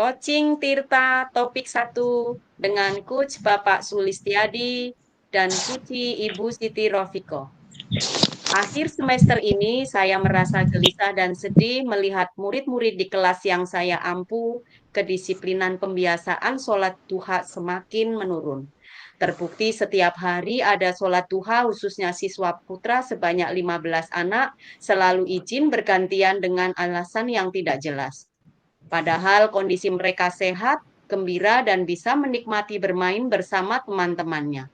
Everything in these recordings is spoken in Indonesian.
Coaching Tirta topik 1 dengan Coach Bapak Sulistiadi dan Coach Ibu Siti Rofiko. Akhir semester ini saya merasa gelisah dan sedih melihat murid-murid di kelas yang saya ampu kedisiplinan pembiasaan sholat duha semakin menurun. Terbukti setiap hari ada sholat duha khususnya siswa putra sebanyak 15 anak selalu izin bergantian dengan alasan yang tidak jelas. Padahal kondisi mereka sehat, gembira, dan bisa menikmati bermain bersama teman-temannya.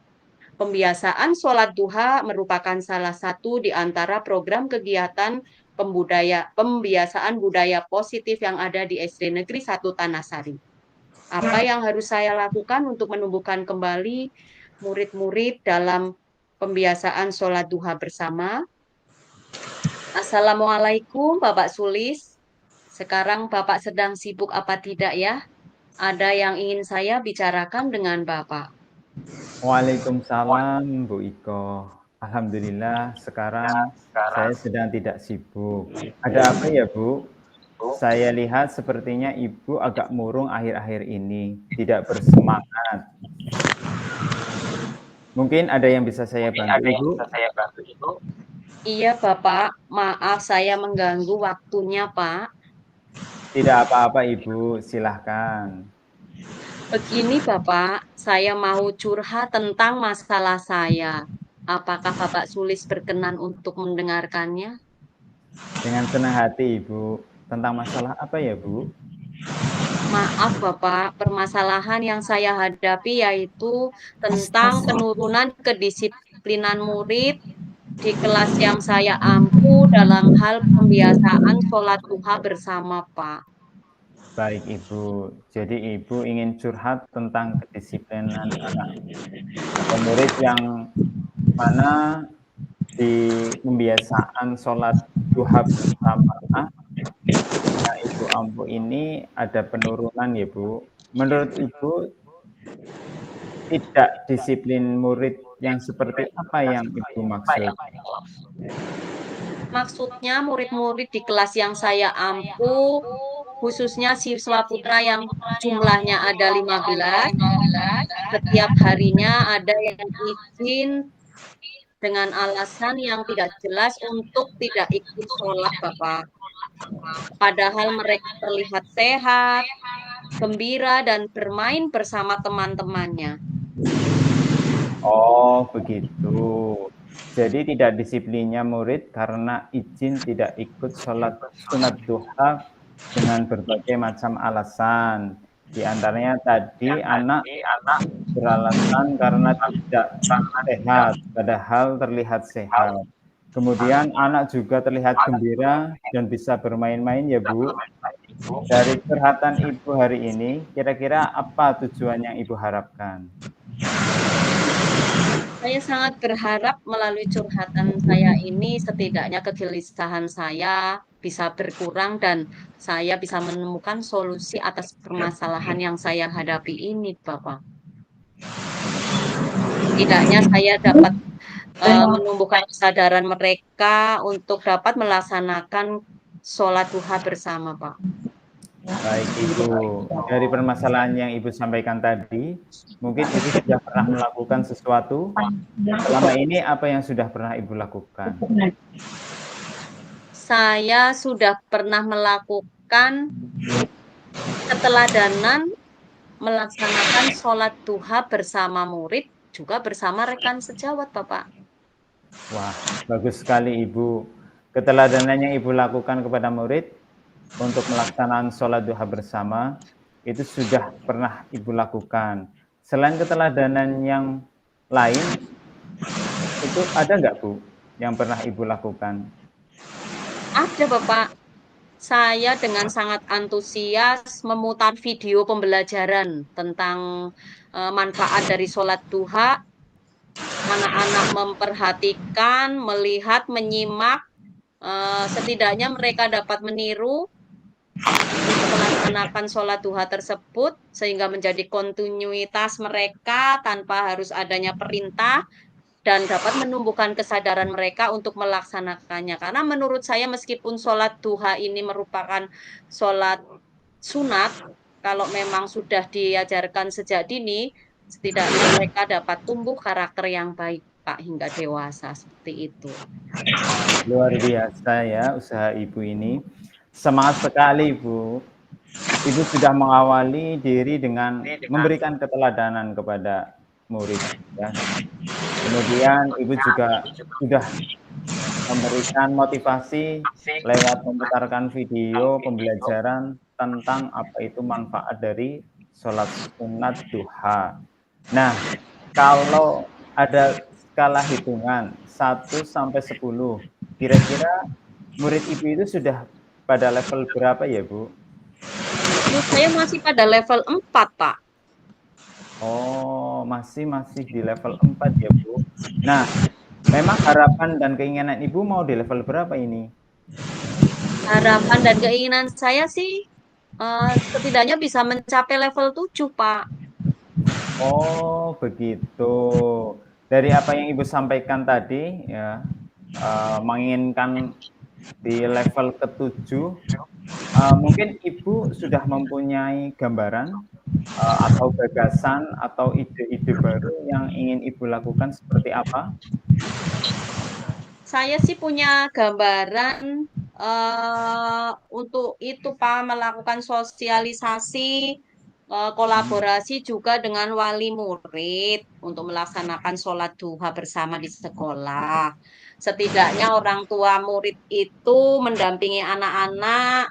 Pembiasaan sholat duha merupakan salah satu di antara program kegiatan pembiasaan budaya positif yang ada di SD Negeri 1 Tanah-Sari. Apa yang harus saya lakukan untuk menumbuhkan kembali murid-murid dalam pembiasaan sholat duha bersama? Assalamualaikum Bapak Sulis. Sekarang Bapak sedang sibuk apa tidak ya? Ada yang ingin saya bicarakan dengan Bapak. Waalaikumsalam Bu Iko. Alhamdulillah sekarang saya sedang tidak sibuk. Ada apa ya Bu? Saya lihat sepertinya Ibu agak murung akhir-akhir ini, tidak bersemangat. Mungkin ada yang bisa saya bantu Ibu? Iya Bapak, maaf saya mengganggu waktunya Pak. Tidak apa-apa Ibu, silahkan. Begini Bapak, saya mau curhat tentang masalah saya. Apakah Bapak Sulis berkenan untuk mendengarkannya? Dengan senang hati Ibu. Tentang masalah apa ya Bu? Maaf Bapak, permasalahan yang saya hadapi yaitu tentang penurunan kedisiplinan murid di kelas yang saya ampu dalam hal pembiasaan sholat duha bersama Pak. Baik Ibu, jadi Ibu ingin curhat tentang kedisiplinan anak atau murid yang mana di pembiasaan sholat duha bersama Ibu ampu ini ada penurunan ya Bu. Menurut Ibu tidak disiplin murid yang seperti apa yang Ibu maksud? Maksudnya murid-murid di kelas yang saya ampu, khususnya siswa putra yang jumlahnya ada 15, setiap harinya ada yang izin dengan alasan yang tidak jelas untuk tidak ikut sholat, Bapak. Padahal mereka terlihat sehat, gembira, dan bermain bersama teman-temannya. Oh, begitu. Jadi tidak disiplinnya murid karena izin tidak ikut sholat sunat duha dengan berbagai macam alasan. Di antaranya tadi anak beralasan karena tidak sehat, padahal terlihat sehat. Kemudian anak juga terlihat gembira dan bisa bermain-main ya Bu. Dari curhatan Ibu hari ini, kira-kira apa tujuan yang Ibu harapkan? Saya sangat berharap melalui curhatan saya ini setidaknya kegelisahan saya bisa berkurang dan saya bisa menemukan solusi atas permasalahan yang saya hadapi ini, Bapak. Setidaknya saya dapat menumbuhkan kesadaran mereka untuk dapat melaksanakan sholat duha bersama, Pak. Baik Ibu, dari permasalahan yang Ibu sampaikan tadi, mungkin Ibu sudah pernah melakukan sesuatu. Selama ini apa yang sudah pernah Ibu lakukan? Saya sudah pernah melakukan keteladanan melaksanakan sholat duha bersama murid, juga bersama rekan sejawat, Bapak. Wah, bagus sekali Ibu. Keteladanan yang Ibu lakukan kepada murid untuk melaksanaan sholat duha bersama, itu sudah pernah Ibu lakukan. Selain keteladanan yang lain, itu ada nggak Bu yang pernah Ibu lakukan? Ada, Bapak. Saya dengan sangat antusias memutar video pembelajaran tentang manfaat dari sholat duha. Anak-anak memperhatikan, melihat, menyimak, setidaknya mereka dapat meniru untuk melaksanakan sholat duha tersebut, sehingga menjadi kontinuitas mereka tanpa harus adanya perintah, dan dapat menumbuhkan kesadaran mereka untuk melaksanakannya. Karena menurut saya meskipun sholat duha ini merupakan sholat sunat, kalau memang sudah diajarkan sejak dini, setidaknya mereka dapat tumbuh karakter yang baik, Pak, hingga dewasa, seperti itu. Luar biasa ya usaha Ibu ini. Semangat sekali, Ibu. Ibu sudah mengawali diri dengan memberikan keteladanan kepada murid, ya. Kemudian Ibu juga sudah memberikan motivasi lewat memutarkan video pembelajaran tentang apa itu manfaat dari sholat sunat duha. Nah, kalau ada skala hitungan 1 sampai 10, kira-kira murid Ibu itu sudah pada level berapa ya, Bu? Menurut saya masih pada level 4, Pak. Oh, masih di level 4 ya, Bu. Nah, memang harapan dan keinginan Ibu mau di level berapa ini? Harapan dan keinginan saya sih, setidaknya bisa mencapai level 7, Pak. Oh, begitu. Dari apa yang Ibu sampaikan tadi ya, menginginkan di level ke-7, mungkin Ibu sudah mempunyai gambaran, atau gagasan atau ide-ide baru yang ingin Ibu lakukan seperti apa? Saya sih punya gambaran, untuk itu, Pak, melakukan sosialisasi, kolaborasi juga dengan wali murid untuk melaksanakan sholat duha bersama di sekolah. Setidaknya orang tua murid itu mendampingi anak-anak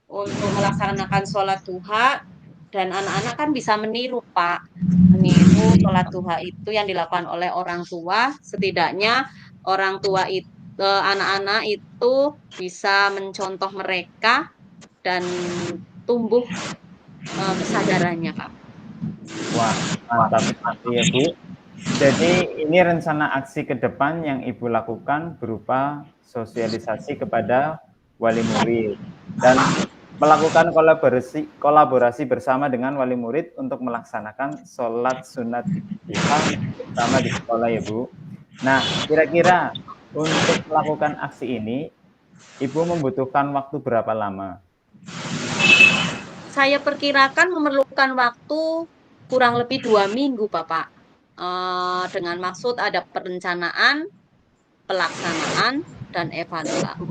untuk melaksanakan sholat duha dan anak-anak kan bisa meniru, Pak, meniru sholat duha itu yang dilakukan oleh orang tua, setidaknya orang tua anak-anak itu bisa mencontoh mereka dan tumbuh, kesadarannya, Kak. Wah, mantap sekali ya, Bu. Jadi ini rencana aksi ke depan yang Ibu lakukan berupa sosialisasi kepada wali murid dan melakukan kolaborasi bersama dengan wali murid untuk melaksanakan sholat sunat duha bersama di sekolah ya, Bu. Nah, kira-kira untuk melakukan aksi ini, Ibu membutuhkan waktu berapa lama? Saya perkirakan memerlukan waktu kurang lebih 2 minggu, Bapak. Dengan maksud ada perencanaan, pelaksanaan, dan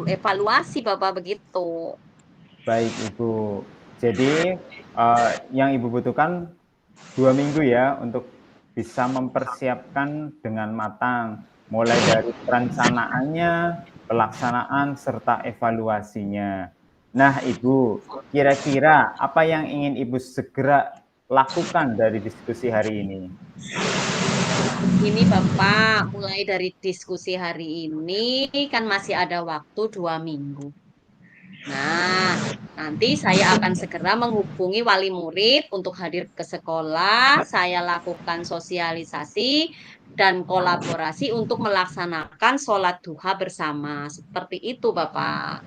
evaluasi, Bapak, begitu. Baik, Ibu. Jadi, yang Ibu butuhkan 2 minggu ya untuk bisa mempersiapkan dengan matang, mulai dari perencanaannya, pelaksanaan, serta evaluasinya. Nah, Ibu, kira-kira apa yang ingin Ibu segera lakukan dari diskusi hari ini? Ini Bapak, mulai dari diskusi hari ini kan masih ada waktu 2 minggu. Nah, nanti saya akan segera menghubungi wali murid untuk hadir ke sekolah, saya lakukan sosialisasi dan kolaborasi untuk melaksanakan sholat duha bersama. Seperti itu, Bapak.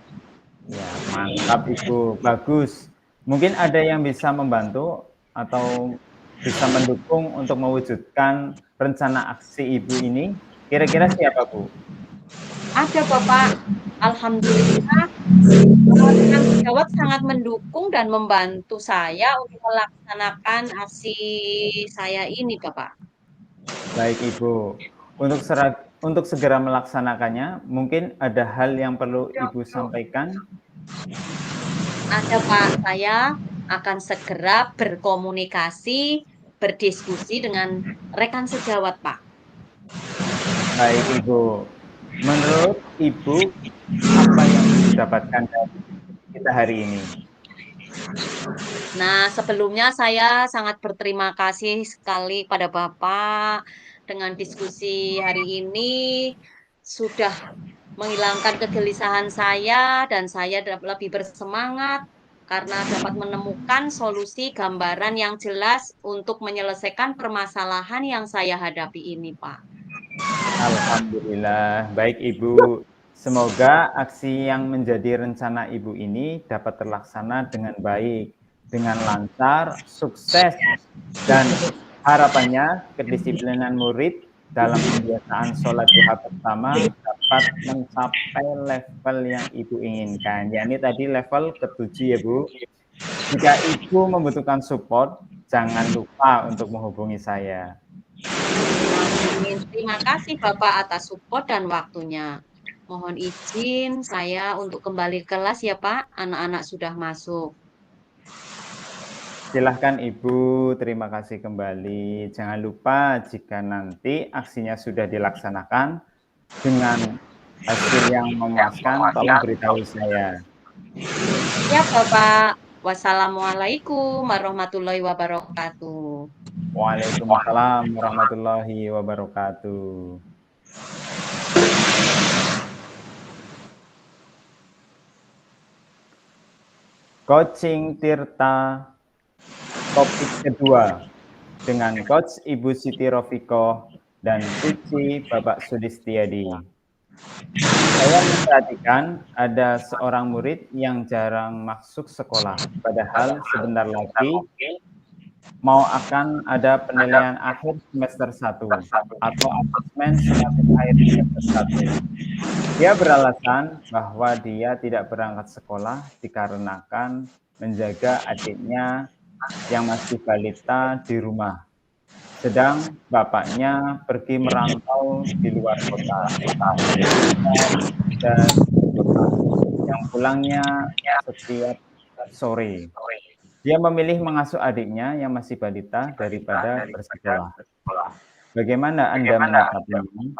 Ya, mantap Ibu, bagus. Mungkin ada yang bisa membantu atau bisa mendukung untuk mewujudkan rencana aksi Ibu ini? Kira-kira siapa, Bu? Ada, Bapak. Alhamdulillah, rekan sejawat sangat mendukung dan membantu saya untuk melaksanakan aksi saya ini, Bapak. Baik, Ibu. Untuk segera melaksanakannya, mungkin ada hal yang perlu Ibu sampaikan? Ada, Pak. Saya akan segera berkomunikasi, berdiskusi dengan rekan sejawat, Pak. Baik, Ibu. Menurut Ibu, apa yang didapatkan dari kita hari ini? Nah, sebelumnya saya sangat berterima kasih sekali pada Bapak dengan diskusi hari ini sudah menghilangkan kegelisahan saya dan saya lebih bersemangat karena dapat menemukan solusi gambaran yang jelas untuk menyelesaikan permasalahan yang saya hadapi ini, Pak. Alhamdulillah, baik Ibu. Semoga aksi yang menjadi rencana Ibu ini dapat terlaksana dengan baik, dengan lancar, sukses, dan harapannya kedisiplinan murid dalam kebiasaan sholat duha bersama dapat mencapai level yang Ibu inginkan. Ya, ini tadi level ke-7 ya, Bu. Jika Ibu membutuhkan support, jangan lupa untuk menghubungi saya. Amin. Terima kasih Bapak atas support dan waktunya. Mohon izin saya untuk kembali ke kelas ya Pak, anak-anak sudah masuk. Silahkan Ibu, terima kasih kembali. Jangan lupa jika nanti aksinya sudah dilaksanakan dengan hasil yang memuaskan, tolong beritahu saya. Ya Bapak, wassalamualaikum warahmatullahi wabarakatuh. Waalaikumsalam warahmatullahi wabarakatuh. Coaching Tirta, topik kedua, dengan Coach Ibu Siti Rofikoh dan Cici Bapak Sulistiadi. Saya memperhatikan ada seorang murid yang jarang masuk sekolah, padahal sebentar lagi mau akan ada penilaian akhir semester 1 atau asesmen sumatif akhir semester 1. Dia beralasan bahwa dia tidak berangkat sekolah dikarenakan menjaga adiknya yang masih balita di rumah, sedang bapaknya pergi merantau di luar kota. Dan yang pulangnya setiap sore. Dia memilih mengasuh adiknya yang masih balita daripada bersekolah. Bagaimana Anda menyikapinya?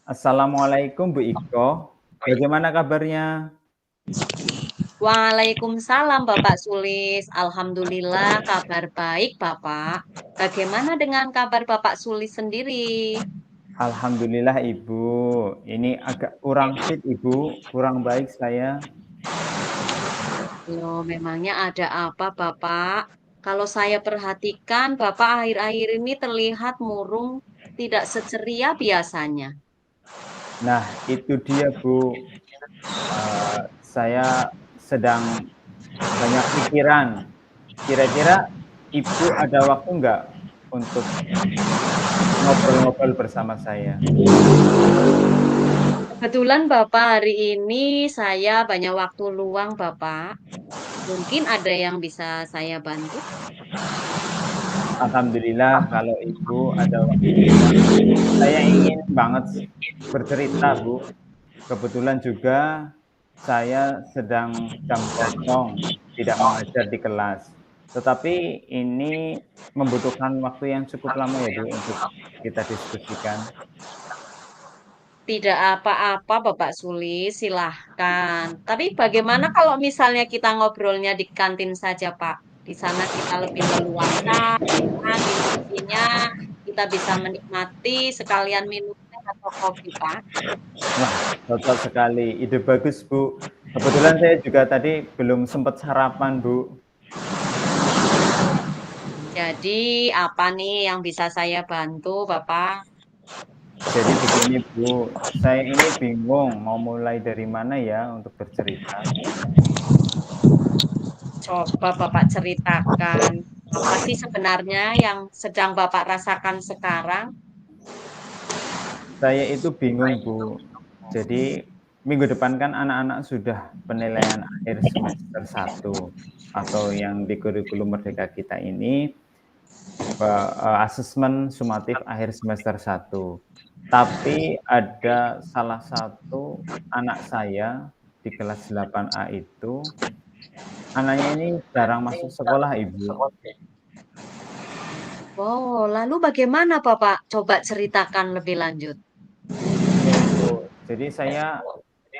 Assalamualaikum Bu Iko, bagaimana kabarnya? Waalaikumsalam Bapak Sulis. Alhamdulillah kabar baik Bapak. Bagaimana dengan kabar Bapak Sulis sendiri? Alhamdulillah Ibu, ini agak kurang fit Ibu, kurang baik saya. Loh, memangnya ada apa Bapak? Kalau saya perhatikan Bapak akhir-akhir ini terlihat murung, tidak seceria biasanya. Nah, itu dia Bu, saya sedang banyak pikiran. Kira-kira Ibu ada waktu nggak untuk ngobrol-ngobrol bersama saya? Kebetulan Bapak hari ini saya banyak waktu luang Bapak. Mungkin ada yang bisa saya bantu? Alhamdulillah kalau Ibu ada waktu. Saya ingin banget bercerita Bu. Kebetulan juga saya sedang jam kosong, tidak mengajar di kelas. Tetapi ini membutuhkan waktu yang cukup lama ya Bu untuk kita diskusikan. Tidak apa-apa Bapak Sulis, silahkan. Tapi bagaimana kalau misalnya kita ngobrolnya di kantin saja Pak? Di sana kita lebih leluasa, kan, diskusinya, kita bisa menikmati sekalian minum teh atau kopi Pak. Wah, cocok sekali, ide bagus Bu. Kebetulan saya juga tadi belum sempat sarapan Bu. Jadi apa nih yang bisa saya bantu Bapak? Jadi begini Bu, saya ini bingung mau mulai dari mana ya untuk bercerita. Coba Bapak ceritakan, apa sih sebenarnya yang sedang Bapak rasakan sekarang? Saya itu bingung Bu. Jadi minggu depan kan anak-anak sudah penilaian akhir semester 1 atau yang di kurikulum Merdeka Kita ini asesmen sumatif akhir semester 1. Tapi ada salah satu anak saya di kelas 8A itu, anaknya ini jarang masuk sekolah Ibu. Oh, lalu bagaimana Bapak? Coba ceritakan lebih lanjut. Ya Ibu, jadi saya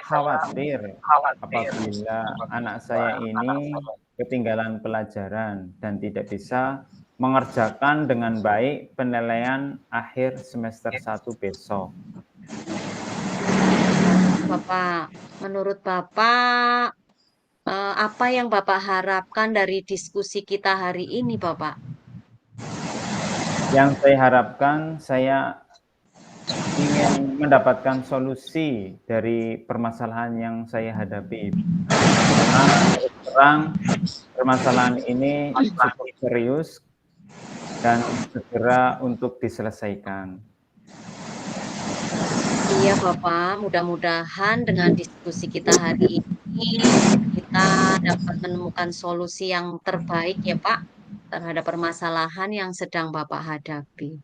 khawatir apabila anak saya ini ketinggalan pelajaran dan tidak bisa mengerjakan dengan baik penilaian akhir semester 1 besok. Bapak, menurut Bapak, apa yang Bapak harapkan dari diskusi kita hari ini, Bapak? Yang saya harapkan, saya ingin mendapatkan solusi dari permasalahan yang saya hadapi. Karena terus terang permasalahan ini cukup serius dan segera untuk diselesaikan. Iya, Bapak, mudah-mudahan dengan diskusi kita hari ini, kita dapat menemukan solusi yang terbaik ya Pak, terhadap permasalahan yang sedang Bapak hadapi.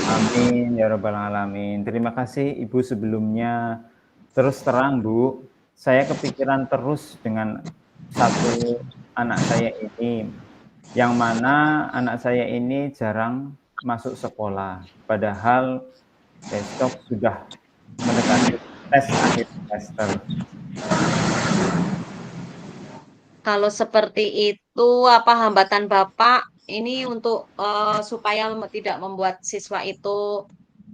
Amin ya rabbal alamin. Terima kasih Ibu sebelumnya. Terus terang Bu, saya kepikiran terus dengan satu anak saya ini, yang mana anak saya ini jarang masuk sekolah, padahal besok sudah mendekati tes akhir semester. Kalau seperti itu, apa hambatan Bapak ini untuk, supaya tidak membuat siswa itu,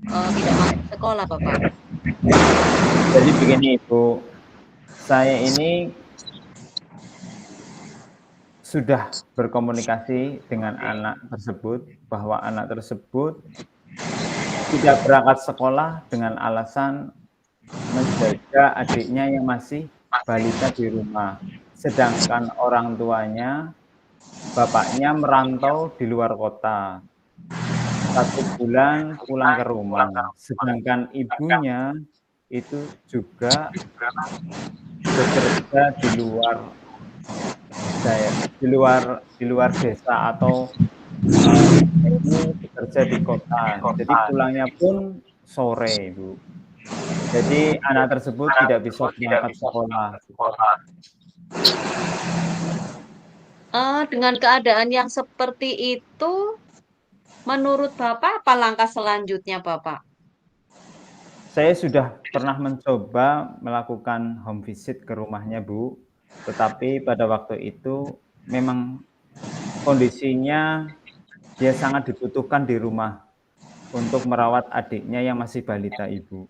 tidak masuk sekolah, Bapak? Jadi begini Ibu, saya ini sudah berkomunikasi dengan anak tersebut, bahwa anak tersebut tidak berangkat sekolah dengan alasan menjaga adiknya yang masih balita di rumah. Sedangkan orang tuanya, bapaknya merantau di luar kota. 1 bulan pulang ke rumah. Sedangkan ibunya itu juga bekerja di luar di luar desa atau ini bekerja di kota. Jadi pulangnya pun sore, Bu. Jadi anak tersebut tidak bisa berangkat sekolah. Dengan keadaan yang seperti itu, menurut Bapak apa langkah selanjutnya, Bapak? Saya sudah pernah mencoba melakukan home visit ke rumahnya, Bu. Tetapi pada waktu itu memang kondisinya dia sangat dibutuhkan di rumah untuk merawat adiknya yang masih balita, Ibu.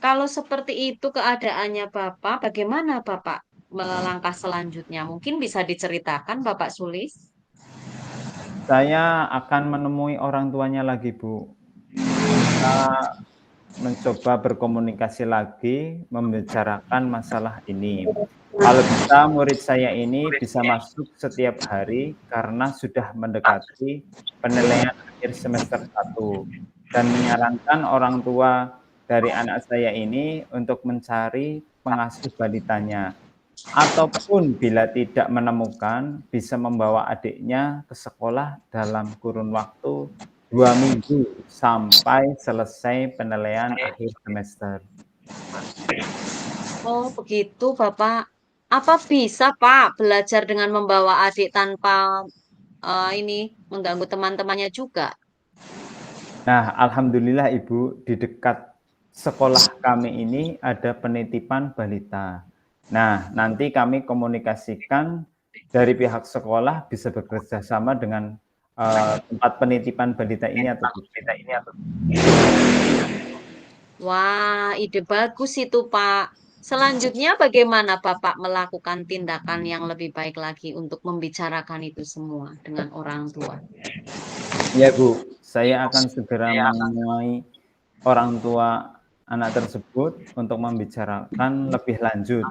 Kalau seperti itu keadaannya Bapak, bagaimana Bapak melangkah selanjutnya? Mungkin bisa diceritakan Bapak Sulis? Saya akan menemui orang tuanya lagi, Bu. Kita mencoba berkomunikasi lagi, membicarakan masalah ini. Kalau bisa murid saya ini bisa masuk setiap hari karena sudah mendekati penilaian akhir semester 1 dan menyarankan orang tua dari anak saya ini untuk mencari pengasuh balitanya. Ataupun bila tidak menemukan, bisa membawa adiknya ke sekolah dalam kurun waktu 2 minggu sampai selesai penilaian akhir semester. Oh, begitu, Bapak. Apa bisa, Pak, belajar dengan membawa adik tanpa, ini, mengganggu teman-temannya juga? Nah, alhamdulillah Ibu, di dekat sekolah kami ini ada penitipan balita. Nah, nanti kami komunikasikan dari pihak sekolah bisa bekerja sama dengan, tempat penitipan balita ini atau tidak. Wah, ide bagus itu, Pak. Selanjutnya bagaimana Bapak melakukan tindakan yang lebih baik lagi untuk membicarakan itu semua dengan orang tua? Ya Bu, saya akan segera menemui orang tua anak tersebut untuk membicarakan lebih lanjut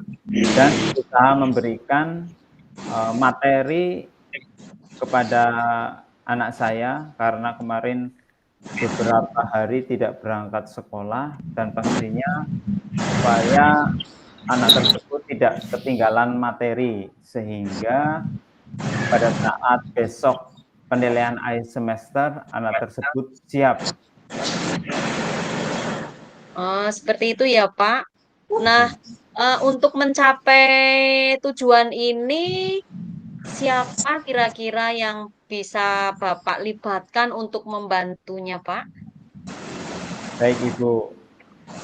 dan berusaha memberikan, materi kepada anak saya karena kemarin beberapa hari tidak berangkat sekolah dan pastinya supaya anak tersebut tidak ketinggalan materi, sehingga pada saat besok penilaian akhir semester, anak tersebut siap. Oh, seperti itu ya, Pak. Nah, untuk mencapai tujuan ini, siapa kira-kira yang bisa Bapak libatkan untuk membantunya, Pak? Baik Ibu,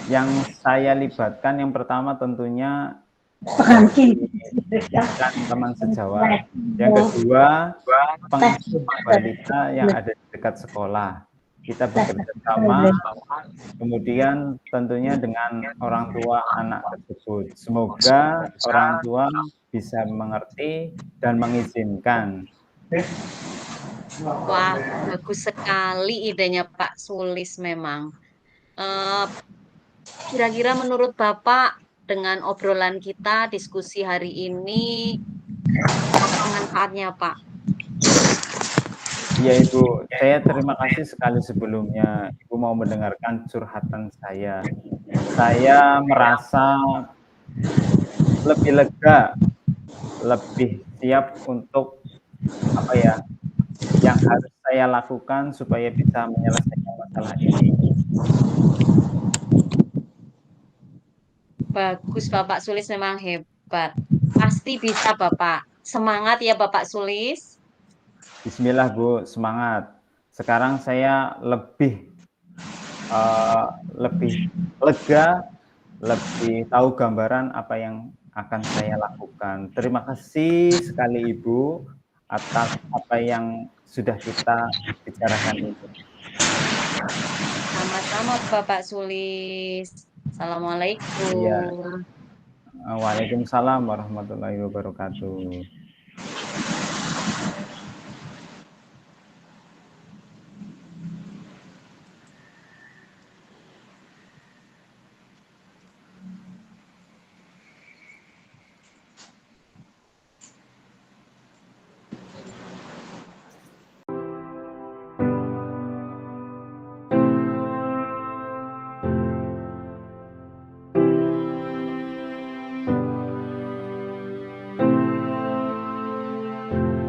yang saya libatkan yang pertama tentunya dan teman sejawat. Yang kedua, pengasuh balita yang ada di dekat sekolah. Kita bekerja sama, kemudian tentunya dengan orang tua anak tersebut. Semoga orang tua bisa mengerti dan mengizinkan. Wah, bagus sekali idenya Pak Sulis memang. Eee, Kira-kira menurut Bapak dengan obrolan kita, diskusi hari ini, apa manfaatnya, Pak? Ya Ibu, saya terima kasih sekali sebelumnya Ibu mau mendengarkan curhatan saya. Saya merasa lebih lega, lebih siap untuk, apa ya, yang harus saya lakukan supaya bisa menyelesaikan masalah ini. Bagus, Bapak Sulis memang hebat. Pasti bisa, Bapak. Semangat ya, Bapak Sulis. Bismillah, Bu, semangat. Sekarang saya eee, lebih lega, lebih tahu gambaran apa yang akan saya lakukan. Terima kasih sekali Ibu, atas apa yang sudah kita bicarakan ini. Sama-sama, Bapak Sulis. Iya, Assalamualaikum. waalaikumsalam warahmatullahi wabarakatuh.